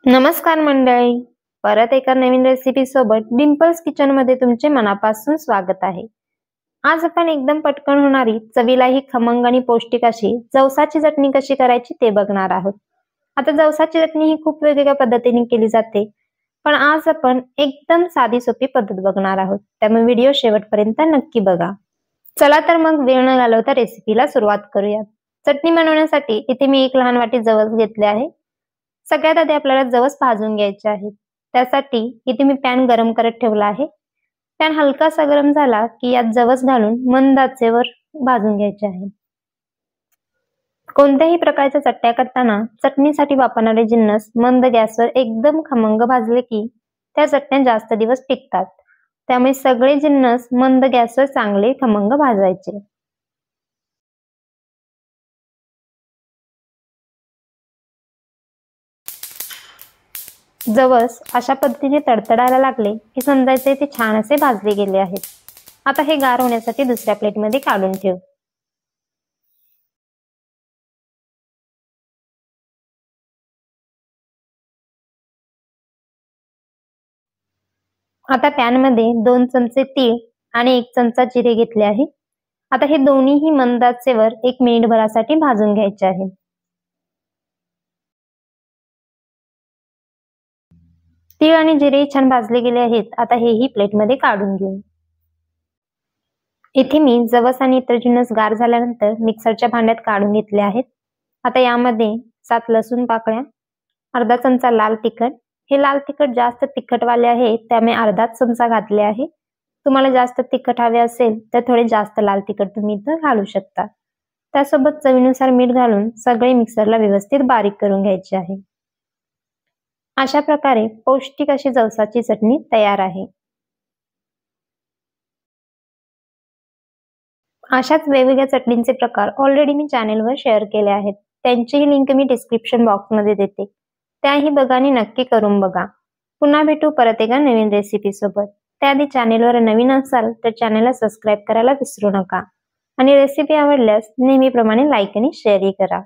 नमस्कार मंडळी, परत एका नवीन रेसिपी सोबत डिंपल्स किचन मध्ये तुमचे मनापासून स्वागत आहे। आज आपण एकदम पटकन होणारी, चवीलाही खमंग आणि पौष्टिक अशी जवसाची चटणी कशी करायची ते बघणार आहोत। आता जवसाची चटणी ही खूप वेगवेगळ्या पद्धतीने केली जाते, पण आज आपण एकदम साधी सोपी पद्धत बघणार आहोत, त्यामुळे व्हिडिओ शेवटपर्यंत नक्की बघा। चला तर मग वेळ न घालवता रेसिपीला सुरुवात करूया। चटणी बनवण्यासाठी इथे मी एक लहान वाटी जवस घेतले आहे। सगळ्यात आधी आपल्याला जवस भाजून घ्यायचे आहे। त्यासाठी इथे मी पॅन गरम करत ठेवला आहे। पॅन हलकासा गरम झाला की यात जवस घालून मंद आचेवर भाजून घ्यायचे आहे। कोणत्याही प्रकारच्या चटण्या करताना चटणीसाठी वापरणारे जिन्नस मंद गॅसवर एकदम खमंग भाजले की त्या चटण्या जास्त दिवस टिकतात। त्यामुळे सगळे जिन्नस मंद गॅसवर चांगले खमंग भाजायचे। जवस अशा पद्धतीने तडतडायला लागले की समजायचे ते छान असे भाजले गेले आहेत। आता हे गार होण्यासाठी दुसऱ्या प्लेटमध्ये काढून ठेव। आता पॅन मध्ये 2 चमचे तीळ आणि 1 चमचा जिरे घेतले आहे। आता हे दोन्हीही मंद आचेवर 1 मिनिटभरासाठी भाजून घ्यायचे आहे। तीळ आणि जिरे छान भाजले गेले आहेत। आता हेही प्लेटमध्ये काढून घेऊ। इथे मी जवस आणि इतर जिन्नस गार झाल्यानंतर मिक्सरच्या भांड्यात काढून घेतले आहेत। आता यामध्ये 7 लसूण पाकळ्या, अर्धा चमचा लाल तिखट, हे लाल तिखट जास्त तिखटवाले आहे त्यामुळे अर्धा चमचा घातले आहे। तुम्हाला जास्त तिखट हवे असेल तर थोडे जास्त लाल तिखट तुम्ही इथं घालू शकता। त्यासोबत चवीनुसार मीठ घालून सगळे मिक्सरला व्यवस्थित बारीक करून घ्यायचे आहे। अशा प्रकारे पौष्टिक अशी जवसाची चटणी तयार आहे। अशाच वेगवेगळ्या चटणींचे प्रकार ऑलरेडी मी चॅनेलवर शेअर केले आहेत, त्यांचीही लिंक मी डिस्क्रिप्शन बॉक्समध्ये देते, त्याही बघा आणि नक्की करून बघा। पुन्हा भेटू परत एका नवीन रेसिपी सोबत। त्याआधी चॅनेलवर नवीन असाल तर चॅनेलला सबस्क्राईब करायला विसरू नका आणि रेसिपी आवडल्यास नेहमीप्रमाणे लाईक आणि शेअरही करा।